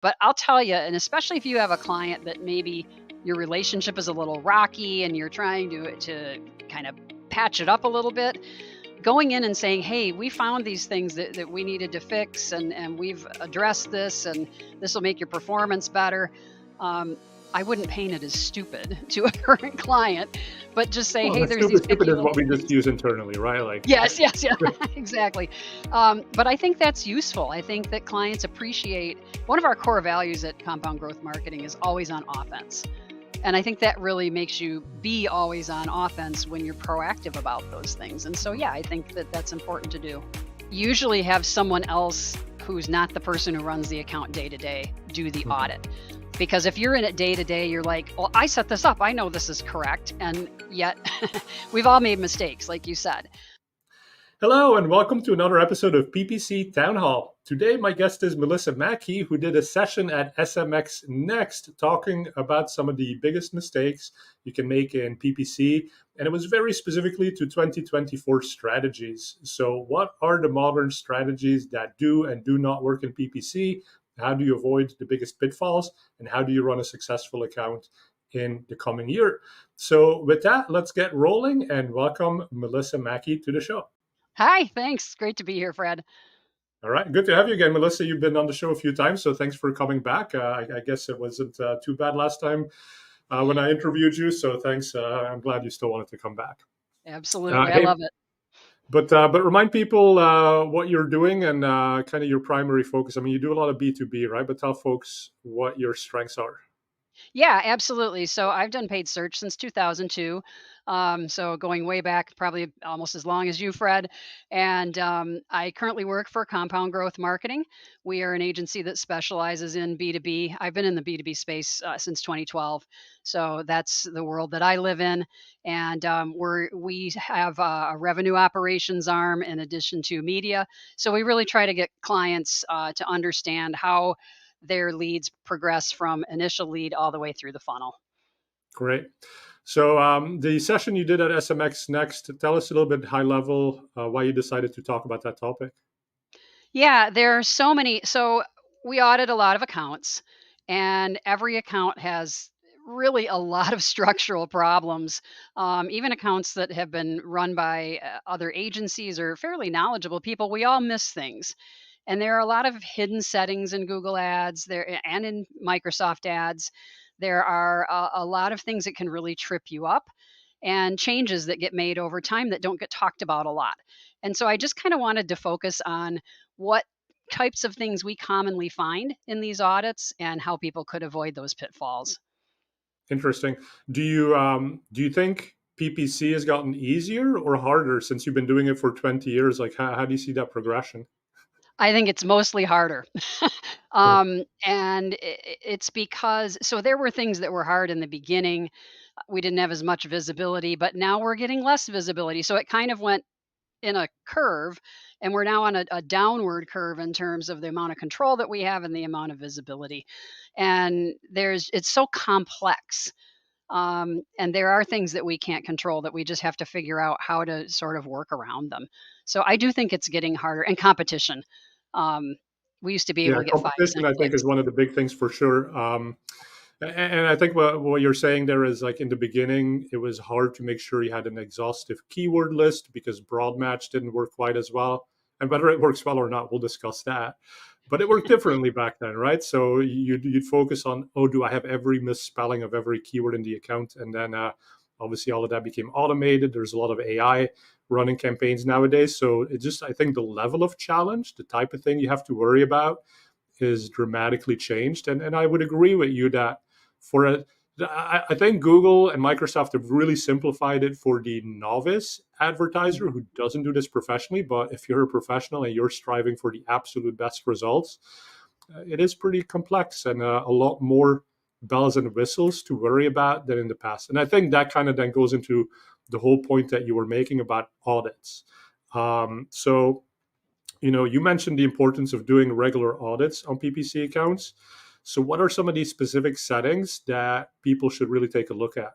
But I'll tell you, and especially if you have a client that maybe your relationship is a little rocky and you're trying to kind of patch it up a little bit, going in and saying, hey, we found these things that we needed to fix, and we've addressed this, and this will make your performance better. I wouldn't paint it as stupid to a current client, but just say, Well, hey, that's there's these stupid picky is little what we just things. use internally, right? Like, Yes, yes, yeah, exactly. But I think that's useful. I think that clients appreciate one of our core values at Compound Growth Marketing is always on offense. And I think that really makes you be always on offense when you're proactive about those things. And so, yeah, I think that that's important to do. Usually have someone else who's not the person who runs the account day to day do the audit. Because if you're in it day to day, you're like, well, I set this up. I know this is correct. And yet we've all made mistakes, like you said. hello and welcome to another episode of PPC Town Hall. Today, my guest is Melissa Mackey, who did a session at SMX Next talking about some of the biggest mistakes you can make in PPC. And it was very specifically to 2024 strategies. So, what are the modern strategies that do and do not work in PPC? How do you avoid the biggest pitfalls? And how do you run a successful account in the coming year? So, with that, let's get rolling and welcome Melissa Mackey to the show. Hi, thanks. Great to be here, Fred. All right, good to have you again, Melissa. You've been on the show a few times, so thanks for coming back. I guess it wasn't too bad last time when I interviewed you, so thanks. I'm glad you still wanted to come back. Absolutely. I Hey, love it. but remind people what you're doing and kind of your primary focus. I mean, you do a lot of B2B, right? But tell folks what your strengths are. Yeah, absolutely. So I've done paid search since 2002. So going way back, probably almost as long as you, Fred. And I currently work for Compound Growth Marketing. We are an agency that specializes in B2B. I've been in the B2B space since 2012. So that's the world that I live in. And we have a revenue operations arm in addition to media. So we really try to get clients to understand how their leads progress from initial lead all the way through the funnel. Great. So the session you did at SMX Next, tell us a little bit high level why you decided to talk about that topic. Yeah, there are so many. So we audit a lot of accounts, and every account has really a lot of structural problems. Even accounts that have been run by other agencies or fairly knowledgeable people, we all miss things. And there are a lot of hidden settings in Google Ads there and in Microsoft Ads. There are a lot of things that can really trip you up and changes that get made over time that don't get talked about a lot. And so I just kind of wanted to focus on what types of things we commonly find in these audits and how people could avoid those pitfalls. Interesting. Do you think PPC has gotten easier or harder since you've been doing it for 20 years? Like how do you see that progression? I think it's mostly harder. Hmm. And it's because, so there were things that were hard in the beginning. We didn't have as much visibility, but now we're getting less visibility. So it kind of went in a curve, and we're now on a downward curve in terms of the amount of control that we have and the amount of visibility. And it's so complex. And there are things that we can't control that we just have to figure out how to sort of work around them. So I do think it's getting harder, and competition. Um, we used to be able Yeah, to get five competition cent I think clicks. is one of the big things for sure. And I think what you're saying there is like in the beginning, it was hard to make sure you had an exhaustive keyword list because broad match didn't work quite as well. And whether it works well or not, we'll discuss that. But it worked differently back then, right? So you'd focus on, oh, do I have every misspelling of every keyword in the account? And then obviously all of that became automated. There's a lot of AI running campaigns nowadays. So it just, I think the level of challenge, the type of thing you have to worry about is dramatically changed. And I would agree with you that for a I think Google and Microsoft have really simplified it for the novice advertiser Mhm. who doesn't do this professionally. But if you're a professional and you're striving for the absolute best results, it is pretty complex and a lot more bells and whistles to worry about than in the past. And I think that kind of then goes into the whole point that you were making about audits. So you mentioned the importance of doing regular audits on PPC accounts. So, what are some of these specific settings that people should really take a look at?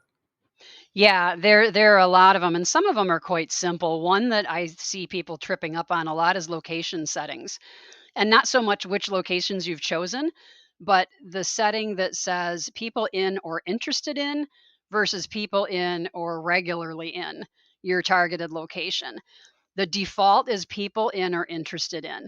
Yeah, there are a lot of them, and some of them are quite simple. One that I see people tripping up on a lot is location settings, and not so much which locations you've chosen, but the setting that says people in or interested in versus people in or regularly in your targeted location. The default is people in or interested in.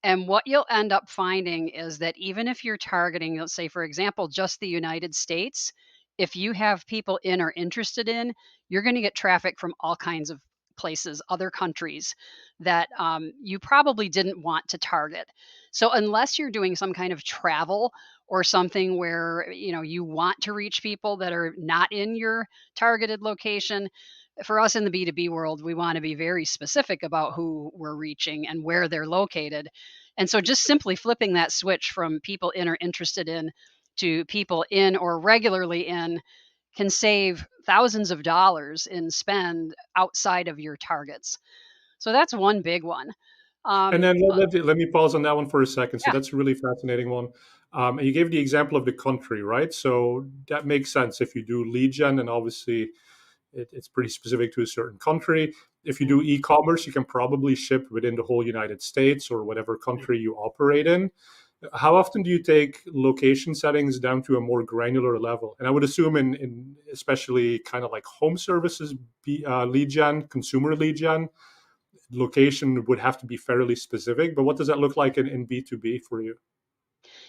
And what you'll end up finding is that even if you're targeting, let's say, for example, just the United States, if you have people in or interested in, you're going to get traffic from all kinds of places, other countries that you probably didn't want to target. So unless you're doing some kind of travel or something where you want to reach people that are not in your targeted location, for us in the B2B world, we want to be very specific about who we're reaching and where they're located. And so just simply flipping that switch from people in or interested in to people in or regularly in can save thousands of dollars in spend outside of your targets. So that's one big one. And Um, then let me pause on that one for a second. So yeah. that's a really fascinating one. And you gave the example of the country, right? So that makes sense. If you do lead gen, and obviously it's pretty specific to a certain country. If you do Mhm. e-commerce, you can probably ship within the whole United States or whatever country you operate in. How often do you take location settings down to a more granular level? And I would assume in especially kind of like home services, lead gen, consumer lead gen, location would have to be fairly specific. But what does that look like in B2B for you?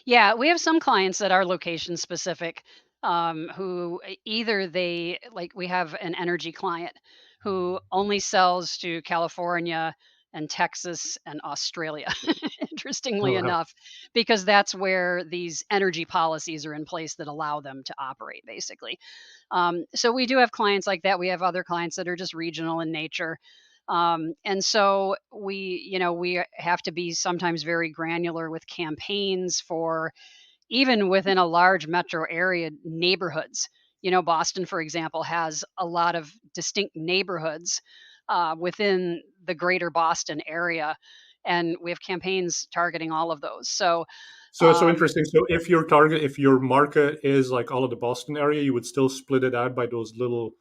Yeah, we have some clients that are location specific, who either we have an energy client who only sells to California and Texas and Australia, interestingly Oh, wow. enough, because that's where these energy policies are in place that allow them to operate, basically. So we do have clients like that. We have other clients that are just regional in nature. And so we have to be sometimes very granular with campaigns for even within a large metro area neighborhoods. Boston, for example, has a lot of distinct neighborhoods within the greater Boston area. And we have campaigns targeting all of those. So, So um, interesting. So if your market is like all of the Boston area, you would still split it out by those little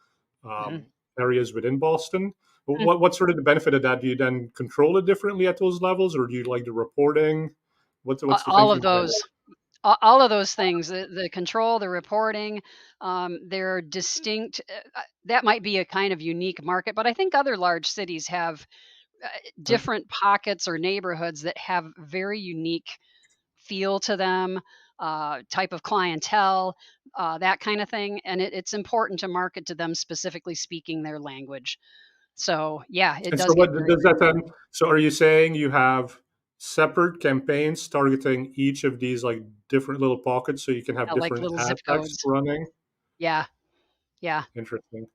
mhm. areas within Boston. Mm. What's sort of the benefit of that? Do you then control it differently at those levels, or do you like the reporting? What's the All of thinking behind those. All of those things, the control, the reporting, they're distinct. That might be a kind of unique market, but I think other large cities have that? different pockets or neighborhoods that have very unique feel to them, type of clientele, that kind of thing. And it's important to market to them specifically speaking their language. So yeah, it And so does get what very does that granular. then? So are you saying you have separate campaigns targeting each of these like different little pockets so you can have Like different little ad zip text codes. running? Yeah, yeah, Interesting.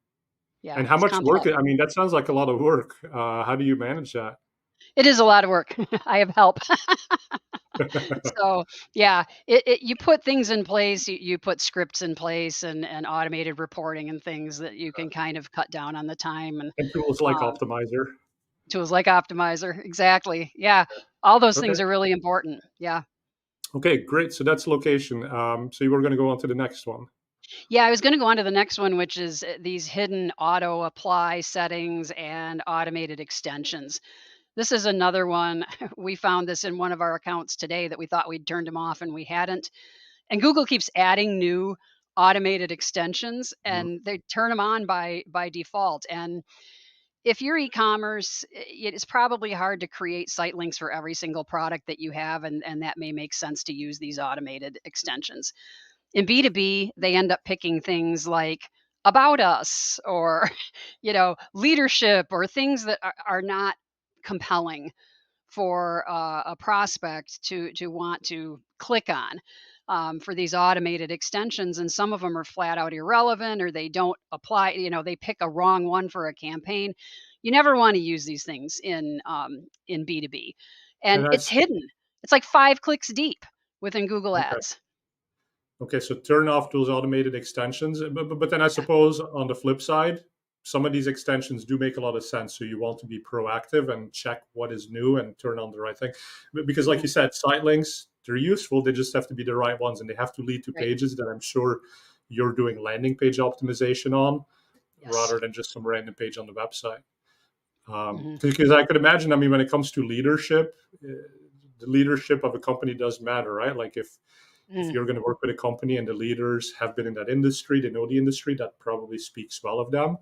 yeah. And how It's much work? complex. I mean, that sounds like a lot of work. How do you manage that? It is a lot of work. I have help. So, yeah, you put things in place, you put scripts in place and automated reporting and things that you can kind of cut down on the time and, And tools like uh, Optimizer. tools like Optimizer. Exactly. Yeah. All those Okay. things are really important. Yeah. Okay, great. So that's location. So you were going to go on to the next one. Yeah, I was gonna go on to the next one, which is, these hidden auto apply settings and automated extensions. This is another one. We found this in one of our accounts today that we thought we'd turned them off and we hadn't. And Google keeps adding new automated extensions Mhm. and they turn them on by default. And if you're e-commerce, it's probably hard to create site links for every single product that you have, and that may make sense to use these automated extensions. In B2B, they end up picking things like about us or leadership or things that are not compelling for a prospect to want to click on, for these automated extensions. And some of them are flat out irrelevant or they don't apply. They pick a wrong one for a campaign. You never want to use these things in B2B, and And it's hidden. It's like 5 clicks deep within Google okay. Ads. Okay, so turn off those automated extensions. But then I suppose on the flip side, some of these extensions do make a lot of sense. So you want to be proactive and check what is new and turn on the right thing. Because, like Mhm. you said, site links, they're useful. They just have to be the right ones and they have to lead to Right. pages that I'm sure you're doing landing page optimization on Yes. rather than just some random page on the website. Mhm. Because I could imagine, I mean, when it comes to leadership, the leadership of a company does matter, right? Like if If Mm, you're going to work with a company and the leaders have been in that industry, they know the industry, that probably speaks well of them.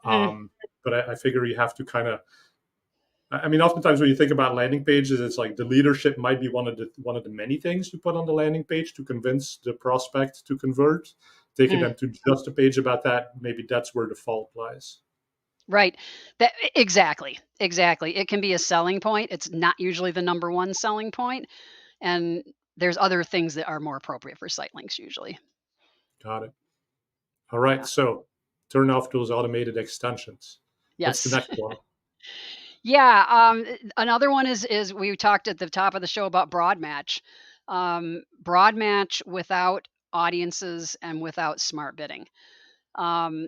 mm, But I figure you have to kind of, I mean, oftentimes when you think about landing pages, it's like the leadership might be one of the many things you put on the landing page to convince the prospect to convert. Taking mm. them to just a page about that, maybe that's where the fault lies. Right. Exactly, exactly. It can be a selling point. It's not usually the number one selling point, and there's other things that are more appropriate for site links usually. Got it. All right. Yeah. So turn off those automated extensions. What's the Yes. next one? Yeah, another one is we talked at the top of the show about broad match. Broad match without audiences and without smart bidding. Um,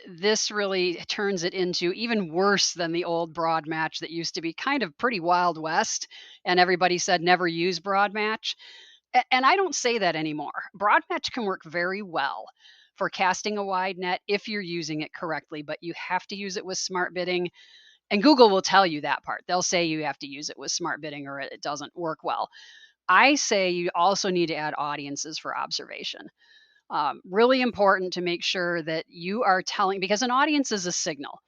this really turns it into even worse than the old broad match that used to be kind of pretty wild west, and everybody said never use broad match. And I don't say that anymore. Broad match can work very well for casting a wide net if you're using it correctly, but you have to use it with smart bidding, and Google will tell you that part. They'll say you have to use it with smart bidding or it doesn't work well. I say you also need to add audiences for observation. Really important to make sure that you are telling, because an audience is a signal.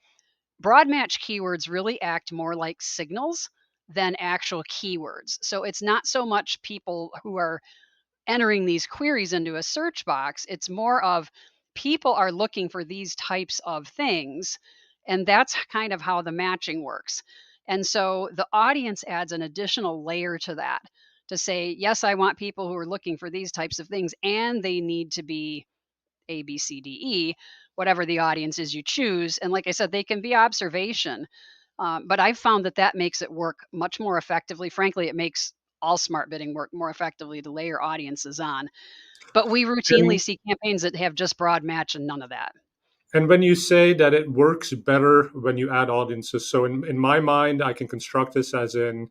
Broad match keywords really act more like signals than actual keywords. So it's not so much people who are entering these queries into a search box. It's more of people are looking for these types of things. And that's kind of how the matching works. And so the audience adds an additional layer to that to say, yes, I want people who are looking for these types of things, and they need to be A, B, C, D, E, whatever the audience is you choose. And like I said, they can be observation. But I've found that that makes it work much more effectively. Frankly, it makes all smart bidding work more effectively to layer audiences on. But we routinely And see campaigns that have just broad match and none of that. and when you say that it works better when you add audiences, so in my mind, I can construct this as in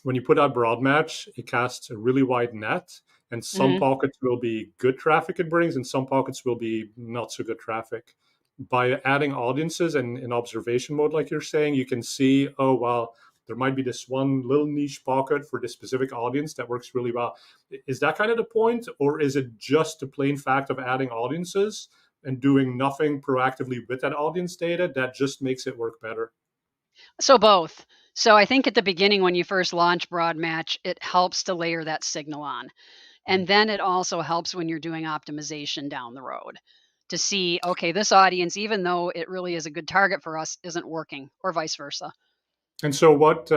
when you put out broad match, it casts a really wide net, and some Mhm. pockets will be good traffic it brings, and some pockets will be not so good traffic. By adding audiences and in observation mode, like you're saying, you can see, oh well, there might be this one little niche pocket for this specific audience that works really well. Is that kind of the point, or is it just the plain fact of adding audiences and doing nothing proactively with that audience data that just makes it work better? So both. So I think at the beginning when you first launch broad match, it helps to layer that signal on. And then it also helps when you're doing optimization down the road to see, okay, this audience, even though it really is a good target for us, isn't working, or vice versa. And so, what?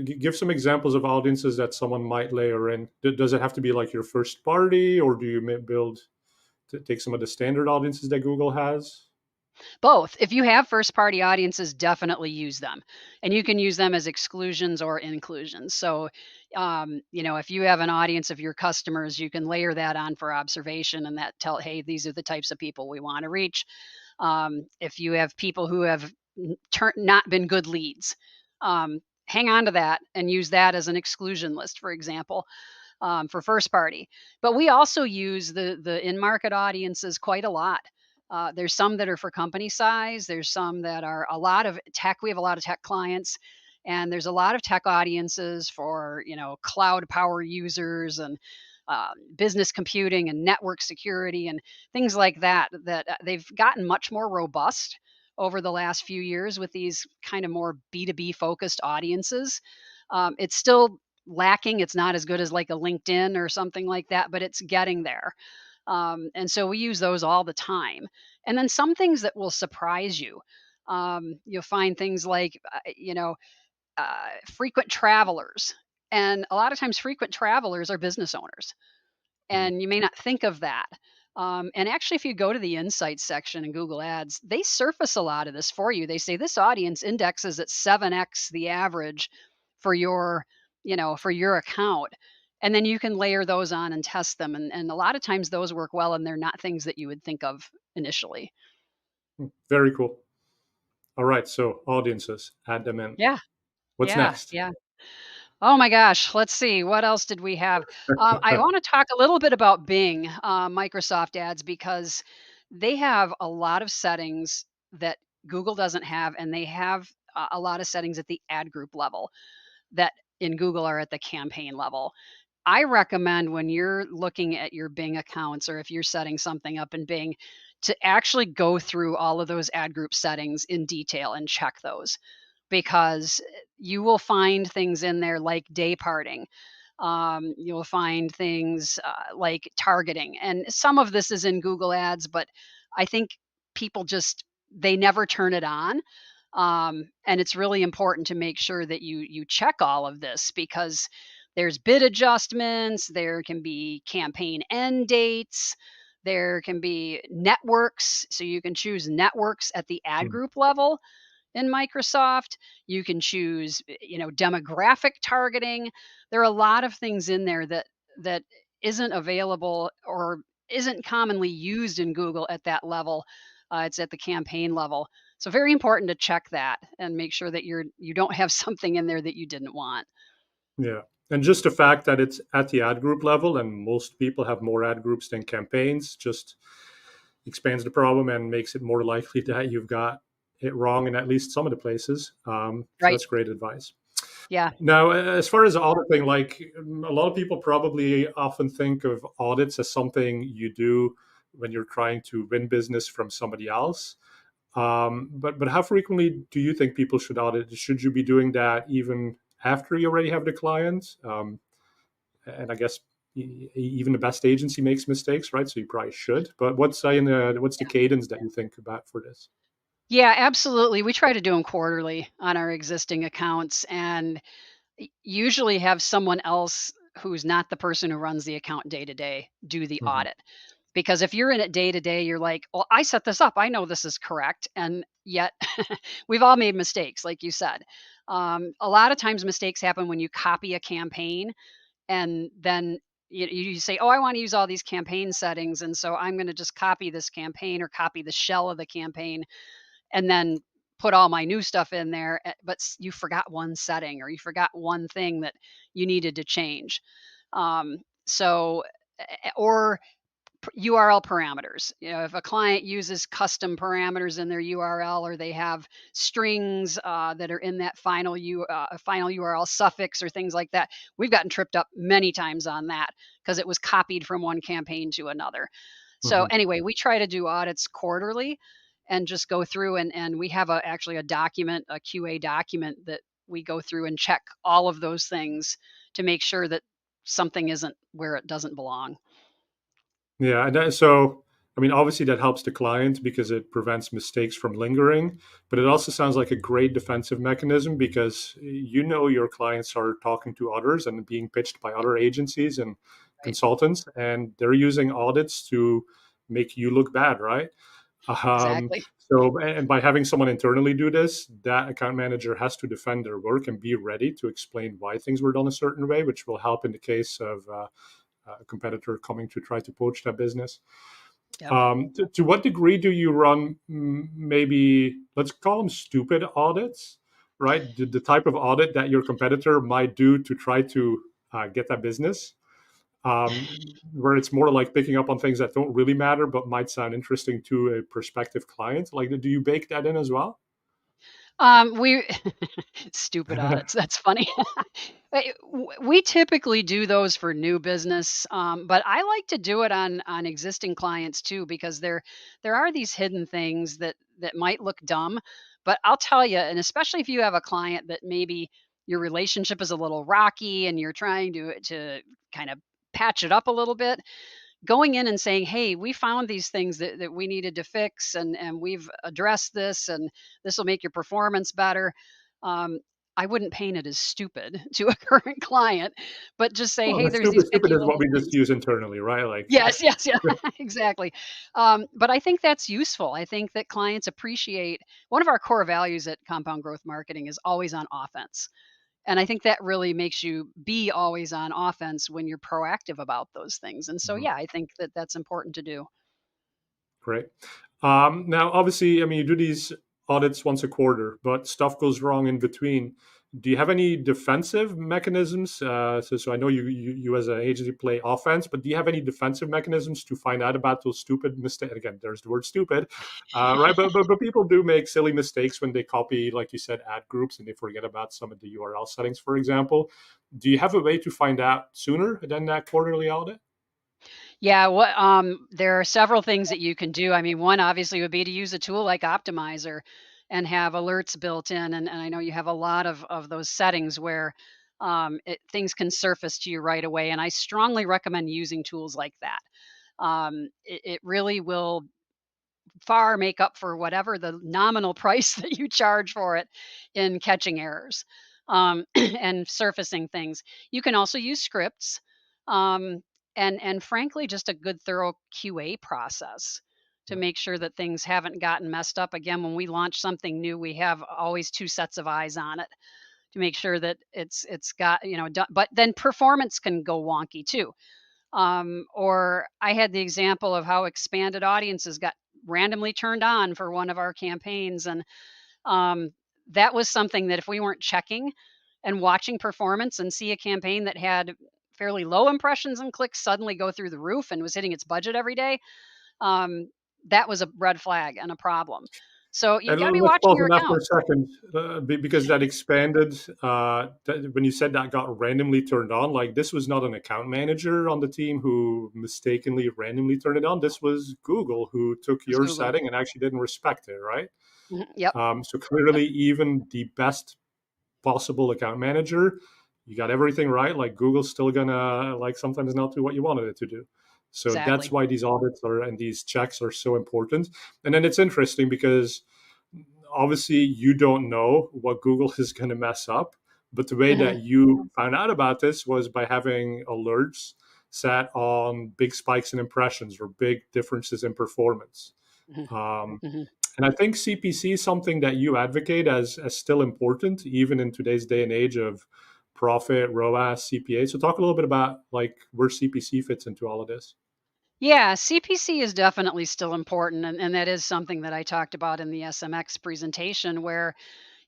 Give some examples of audiences that someone might layer in. Does it have to be like your first party, or do you build take some of the standard audiences that Google has? Both. If you have first party audiences, definitely use them. And you can use them as exclusions or inclusions. So, if you have an audience of your customers, you can layer that on for observation and that tell, hey, these are the types of people we want to reach. If you have people who have not been good leads, hang on to that and use that as an exclusion list, for example, for first party. But we also use the in market audiences quite a lot. There's some that are for company size. There's some that are a lot of tech. We have a lot of tech clients, and there's a lot of tech audiences for cloud power users and business computing and network security and things like that. That they've gotten much more robust over the last few years with these kind of more B2B focused audiences. It's still lacking. It's not as good as like a LinkedIn or something like that, but it's getting there. And so we use those all the time. And then some things that will surprise you. You'll find things like, frequent travelers. And a lot of times, frequent travelers are business owners, Hmm. and you may not think of that. And actually, if you go to the insights section in Google Ads, they surface a lot of this for you. They say this audience indexes at 7x the average for your account. And then you can layer those on and test them. And a lot of times those work well, and they're not things that you would think of initially. Very cool. All right, so audiences, add them in. Yeah. What's Yeah. next? Yeah. Oh my gosh, let's see. What else did we have? I want to talk a little bit about Bing, Microsoft Ads, because they have a lot of settings that Google doesn't have, and they have a lot of settings at the ad group level that in Google are at the campaign level. I recommend when you're looking at your Bing accounts or if you're setting something up in Bing to actually go through all of those ad group settings in detail and check those because you will find things in there like day parting. You'll find things like targeting. And some of this is in Google Ads, but I think people just, they never turn it on. And it's really important to make sure that you check all of this because there's bid adjustments, there can be campaign end dates, there can be networks, so you can choose networks at the ad Mm. group level in Microsoft. You can choose, demographic targeting. There are a lot of things in there that isn't available or isn't commonly used in Google at that level. It's at the campaign level. So very important to check that and make sure that you don't have something in there that you didn't want. Yeah. And just the fact that it's at the ad group level and most people have more ad groups than campaigns just expands the problem and makes it more likely that you've got it wrong in at least some of the places. So Right. that's great advice. Yeah. Now, as far as auditing, like a lot of people probably often think of audits as something you do when you're trying to win business from somebody else. But how frequently do you think people should audit? Should you be doing that even after you already have the client? And I guess even the best agency makes mistakes, right? So you probably should. But what's the cadence that you think about for this? Yeah, absolutely. We try to do them quarterly on our existing accounts and usually have someone else who's not the person who runs the account day to day do the Hmm. audit. Because if you're in it day to day, you're like, well, I set this up. I know this is correct. And yet we've all made mistakes, like you said. A lot of times mistakes happen when you copy a campaign and then you say, oh, I want to use all these campaign settings. And so I'm going to just copy this campaign or copy the shell of the campaign and then put all my new stuff in there, but you forgot one setting or you forgot one thing that you needed to change. Um, so, or URL parameters. If a client uses custom parameters in their URL, or they have strings that are in that final URL suffix or things like that, we've gotten tripped up many times on that because it was copied from one campaign to another. So Hmm. anyway, we try to do audits quarterly and just go through and we have actually a document, a QA document that we go through and check all of those things to make sure that something isn't where it doesn't belong. Yeah, and so I mean, obviously that helps the client because it prevents mistakes from lingering, but it also sounds like a great defensive mechanism because you know your clients are talking to others and being pitched by other agencies and Right. consultants, and they're using audits to make you look bad, right? Exactly. And by having someone internally do this, that account manager has to defend their work and be ready to explain why things were done a certain way, which will help in the case of a competitor coming to try to poach that business. Yep. To what degree do you run maybe, let's call them stupid audits, right? The type of audit that your competitor might do to try to get that business, where it's more like picking up on things that don't really matter but might sound interesting to a prospective client. Like, do you bake that in as well? We stupid audits. That's funny. We typically do those for new business, but I like to do it on existing clients too because there are these hidden things that might look dumb, but I'll tell you, and especially if you have a client that maybe your relationship is a little rocky and you're trying to kind of patch it up a little bit, going in and saying, "Hey, we found these things that we needed to fix, and we've addressed this, and this will make your performance better." Um, I wouldn't paint it as stupid to a current client, but just say, Well, "Hey, that's there's these stupid picky is what little we just things." use internally, right? Like, Yes, yes, yeah, exactly. But I think that's useful. I think that clients appreciate one of our core values at Compound Growth Marketing is always on offense. And I think that really makes you be always on offense when you're proactive about those things. And so, mhm. yeah, I think that that's important to do. Great. Now, obviously, I mean, you do these audits once a quarter, but stuff goes wrong in between. do you have any defensive mechanisms? So I know you as an agency play offense, but do you have any defensive mechanisms to find out about those stupid mistakes? Again, there's the word stupid, right? But people do make silly mistakes when they copy, like you said, ad groups, and they forget about some of the URL settings, for example. Do you have a way to find out sooner than that quarterly audit? Yeah, there are several things that you can do. I mean, one obviously would be to use a tool like Optimizer and have alerts built in. And I know you have a lot of those settings where things can surface to you right away. And I strongly recommend using tools like that. It really will far make up for whatever the nominal price that you charge for it in catching errors and surfacing things. You can also use scripts, um, and frankly, just a good thorough QA process to make sure that things haven't gotten messed up. Again, when we launch something new, we have always two sets of eyes on it to make sure that it's got done. But then performance can go wonky too. Or I had the example of how expanded audiences got randomly turned on for one of our campaigns. And um, that was something that if we weren't checking and watching performance and see a campaign that had fairly low impressions and clicks suddenly go through the roof and was hitting its budget every day, um, that was a red flag and a problem. So you And got to be let's watching pause your on that for account. a second, because that expanded. When you said that got randomly turned on, like this was not an account manager on the team who mistakenly randomly turned it on. This was Google who took It was your Google. setting and actually didn't respect it, right? Mhm. Yep. So Yep. clearly, even the best possible account manager, you got everything right. Like Google's still gonna like sometimes not do what you wanted it to do. So that's Exactly. why these audits are and these checks are so important. And then it's interesting because obviously you don't know what Google is going to mess up, but the way Hmm. that you found out about this was by having alerts set on big spikes in impressions or big differences in performance. Hmm. Um, Hmm. and I think CPC is something that you advocate as still important, even in today's day and age of profit, ROAS, CPA. So talk a little bit about like where CPC fits into all of this. Yeah, CPC is definitely still important. And that is something that I talked about in the SMX presentation, where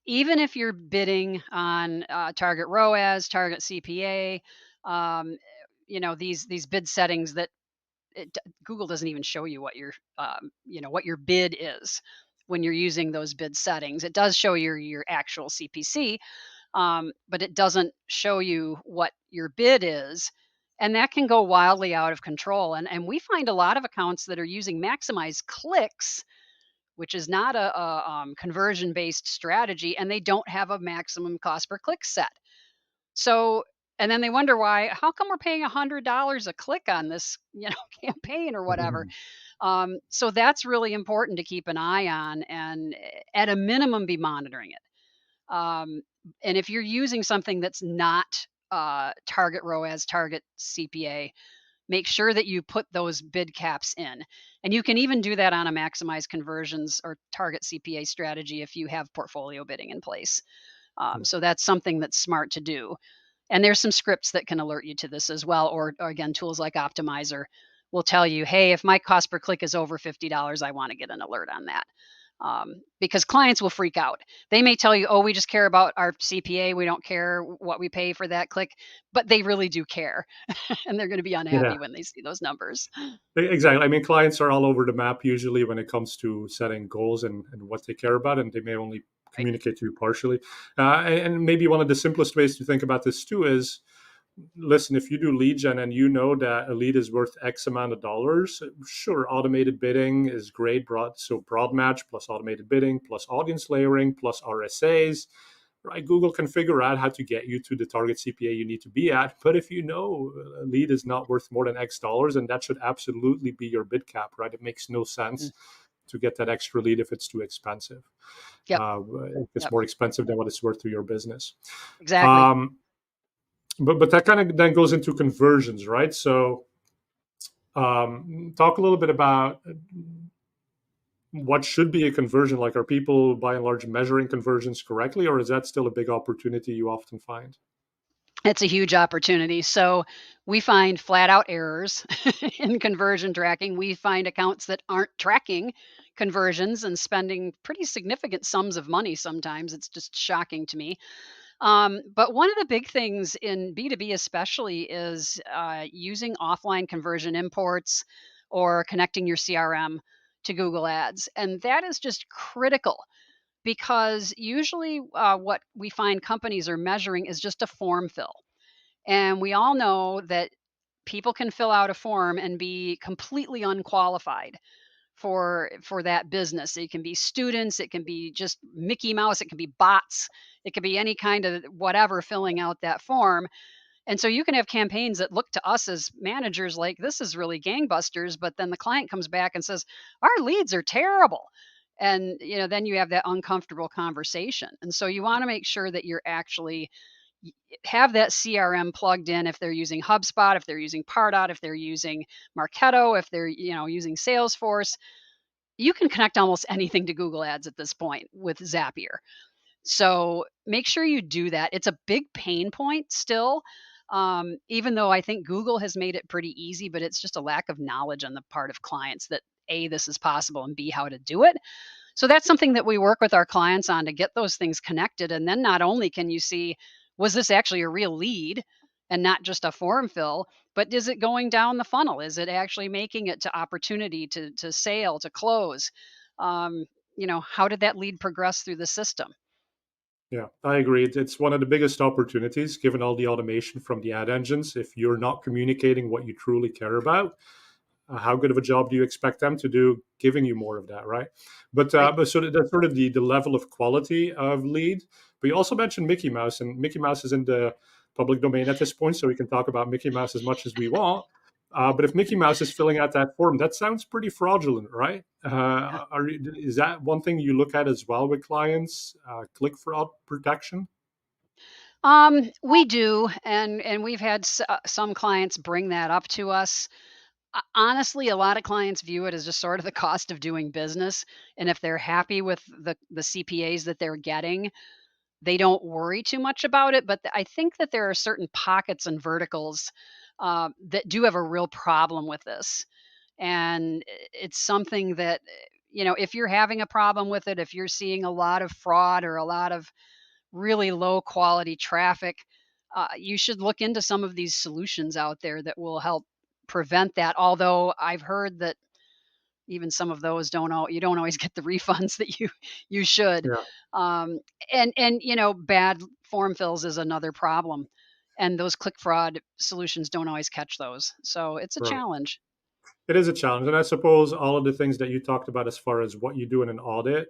even if you're bidding on target ROAS, target CPA, um, these bid settings that Google doesn't even show you what your bid is when you're using those bid settings. It does show your actual CPC, but it doesn't show you what your bid is. And that can go wildly out of control. And we find a lot of accounts that are using maximize clicks, which is not a conversion based strategy, and they don't have a maximum cost per click set. So, and then they wonder why, how come we're paying $100 a click on this, campaign or whatever. Mhm. So that's really important to keep an eye on, and at a minimum, be monitoring it. And if you're using something that's not target ROAS, target CPA, make sure that you put those bid caps in. And you can even do that on a maximize conversions or target CPA strategy if you have portfolio bidding in place. So that's something that's smart to do. And there's some scripts that can alert you to this as well. Or again, tools like Optimizer will tell you, hey, if my cost per click is over $50, I want to get an alert on that. Because clients will freak out. They may tell you, oh, we just care about our CPA. We don't care what we pay for that click, but they really do care. And they're going to be Yeah. unhappy when they see those numbers. Exactly. I mean, clients are all over the map usually when it comes to setting goals and what they care about, and they may only Right. communicate to you partially. And maybe one of the simplest ways to think about this too is listen, if you do lead gen and you know that a lead is worth X amount of dollars, sure, automated bidding is great. Broad match plus automated bidding plus audience layering plus RSAs, right? Google can figure out how to get you to the target CPA you need to be at. But if you know a lead is not worth more than X dollars, and that should absolutely be your bid cap, right? It makes no Mm. sense to get that extra lead if it's too expensive. Yep. If it's Yep. more expensive than what it's worth to your business. Exactly. Um, but that kind of then goes into conversions, right? So talk a little bit about what should be a conversion. Like, are people by and large measuring conversions correctly, or is that still a big opportunity you often find? It's a huge opportunity. So we find flat out errors in conversion tracking. We find accounts that aren't tracking conversions and spending pretty significant sums of money sometimes. It's just shocking to me. But one of the big things in B2B, especially, is using offline conversion imports or connecting your CRM to Google Ads. And that is just critical because usually what we find companies are measuring is just a form fill. And we all know that people can fill out a form and be completely unqualified for that business. It can be students, it can be just Mickey Mouse, it can be bots, it could be any kind of whatever filling out that form. And so you can have campaigns that look to us as managers like this is really gangbusters, but then the client comes back and says our leads are terrible. And then you have that uncomfortable conversation. And so you want to make sure that you're actually have that CRM plugged in if they're using HubSpot, if they're using Pardot, if they're using Marketo, if they're using Salesforce. You can connect almost anything to Google Ads at this point with Zapier. So make sure you do that. It's a big pain point still, even though I think Google has made it pretty easy, but it's just a lack of knowledge on the part of clients that A, this is possible, and B, how to do it. So that's something that we work with our clients on to get those things connected. And then not only can you see, was this actually a real lead and not just a form fill, but is it going down the funnel? Is it actually making it to opportunity, to sale, to close? How did that lead progress through the system? Yeah, I agree. It's one of the biggest opportunities given all the automation from the ad engines. If you're not communicating what you truly care about, how good of a job do you expect them to do giving you more of that, right? But Right. but so that's sort of the level of quality of lead. But you also mentioned Mickey Mouse, and Mickey Mouse is in the public domain at this point, so we can talk about Mickey Mouse as much as we want. But if Mickey Mouse is filling out that form, that sounds pretty fraudulent, right? Is that one thing you look at as well with clients? Click fraud protection. We do, and we've had some clients bring that up to us. Honestly, a lot of clients view it as just sort of the cost of doing business, and if they're happy with the CPAs that they're getting, they don't worry too much about it. But I think that there are certain pockets and verticals that do have a real problem with this, and it's something that if you're having a problem with it, if you're seeing a lot of fraud or a lot of really low quality traffic, you should look into some of these solutions out there that will help prevent that. Although I've heard that even some of those you don't always get the refunds that you should. Yeah, Um, and bad form fills is another problem, and those click fraud solutions don't always catch those. So it's a right. challenge. It is a challenge. And I suppose all of the things that you talked about as far as what you do in an audit,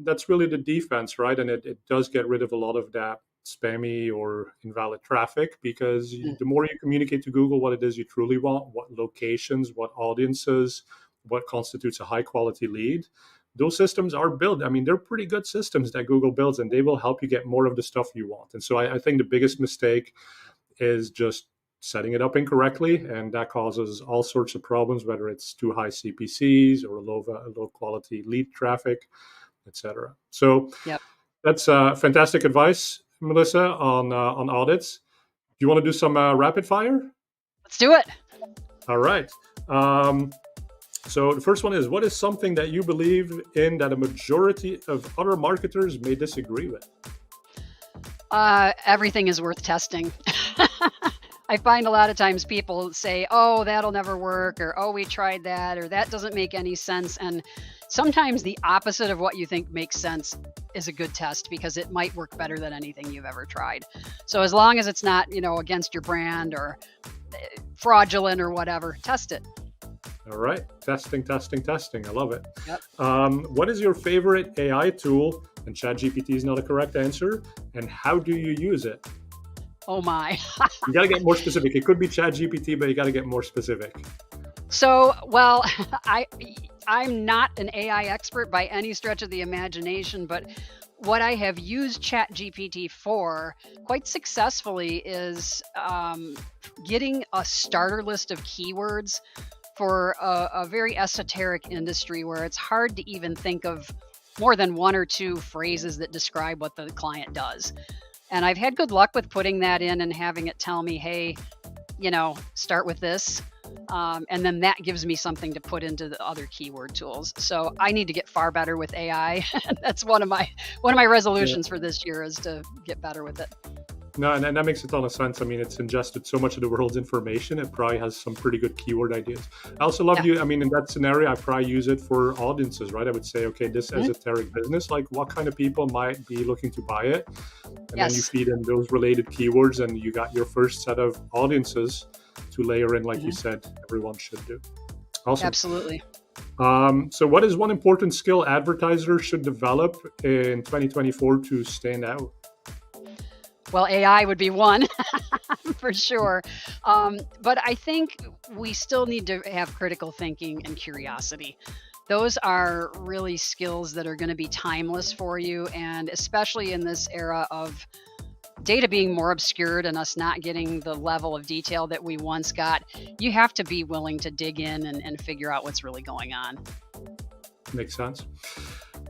that's really the defense, right? And it does get rid of a lot of that spammy or invalid traffic because Mm. the more you communicate to Google what it is you truly want, what locations, what audiences, what constitutes a high quality lead, those systems are built. I mean, they're pretty good systems that Google builds and they will help you get more of the stuff you want. And so I think the biggest mistake is just setting it up incorrectly, and that causes all sorts of problems, whether it's too high CPCs or low quality lead traffic, etc. So Yep. that's fantastic advice, Melissa, on audits. Do you want to do some rapid fire? Let's do it. All right. Um, so the first one is: what is something that you believe in that a majority of other marketers may disagree with? Everything is worth testing. I find a lot of times people say, "Oh, that'll never work," or "Oh, we tried that," or "That doesn't make any sense." And sometimes the opposite of what you think makes sense is a good test because it might work better than anything you've ever tried. So as long as it's not, against your brand or fraudulent or whatever, test it. All right, testing, testing, testing. I love it. Yep. What is your favorite AI tool? And ChatGPT is not a correct answer. And how do you use it? Oh my. You got to get more specific. It could be ChatGPT, but you got to get more specific. So, well, I'm not an AI expert by any stretch of the imagination, but what I have used ChatGPT for quite successfully is getting a starter list of keywords for a very esoteric industry where it's hard to even think of more than one or two phrases that describe what the client does. And I've had good luck with putting that in and having it tell me, hey, start with this. And then that gives me something to put into the other keyword tools. So I need to get far better with AI. That's one of my Yeah. resolutions for this year is to get better with it. No, and that makes a ton of sense. I mean, it's ingested so much of the world's information. It probably has some pretty good keyword ideas. I also love Yeah. you. I mean, in that scenario, I probably use it for audiences, right? I would say, okay, this Mhm. esoteric business, like what kind of people might be looking to buy it? And then you Yes. feed in those related keywords, and you got your first set of audiences to layer in, like you Mhm. said, everyone should do. Awesome. Absolutely. So, what is one important skill advertisers should develop in 2024 to stand out? Well, AI would be one for sure. But I think we still need to have critical thinking and curiosity. Those are really skills that are going to be timeless for you. And especially in this era of data being more obscured and us not getting the level of detail that we once got, you have to be willing to dig in and figure out what's really going on. Makes sense.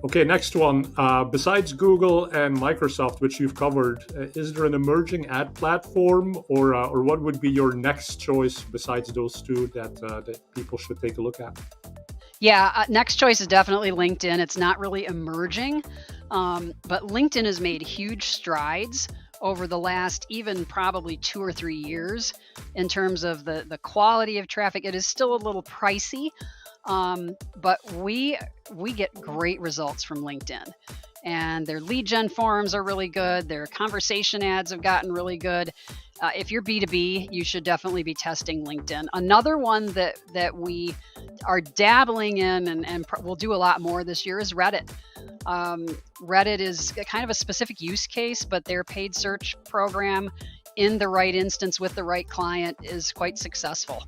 Okay, next one. Besides Google and Microsoft, which you've covered, is there an emerging ad platform, or what would be your next choice besides those two that people should take a look at? Yeah, next choice is definitely LinkedIn. It's not really emerging, but LinkedIn has made huge strides over the last even probably 2 or 3 years in terms of the quality of traffic. It is still a little pricey, but we get great results from LinkedIn. And their lead gen forums are really good. Their conversation ads have gotten really good. If you're B2B, you should definitely be testing LinkedIn. Another one that we are dabbling in and we'll do a lot more this year is Reddit. Um, Reddit is kind of a specific use case, but their paid search program in the right instance with the right client is quite successful.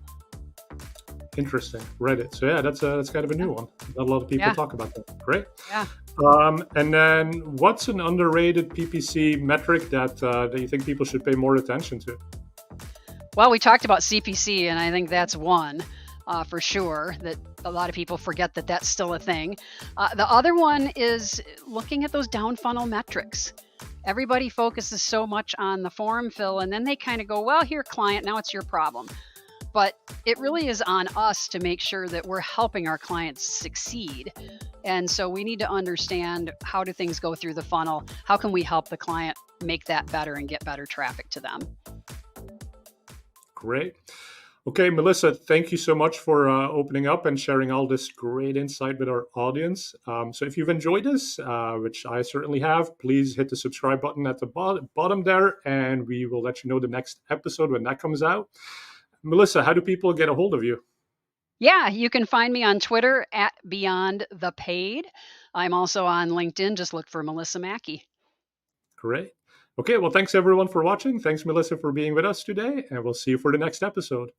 Interesting. Reddit. So yeah, that's kind of a Yeah, new one. Not a lot of people yeah, talk about that. Great. yeah. And then, what's an underrated PPC metric that you think people should pay more attention to? Well, we talked about CPC, and I think that's one for sure that a lot of people forget that that's still a thing. The other one is looking at those down funnel metrics. Everybody focuses so much on the form fill, and then they kind of go, well, here, client, now it's your problem. But it really is on us to make sure that we're helping our clients succeed. And so we need to understand, how do things go through the funnel? How can we help the client make that better and get better traffic to them? Great. Okay, Melissa, thank you so much for opening up and sharing all this great insight with our audience. So, if you've enjoyed this, which I certainly have, please hit the subscribe button at the bottom there, and we will let you know the next episode when that comes out. Melissa, how do people get a hold of you? Yeah, you can find me on Twitter at Beyond the Paid. I'm also on LinkedIn. Just look for Melissa Mackey. Great. Okay, well, thanks everyone for watching. Thanks, Melissa, for being with us today, and we'll see you for the next episode.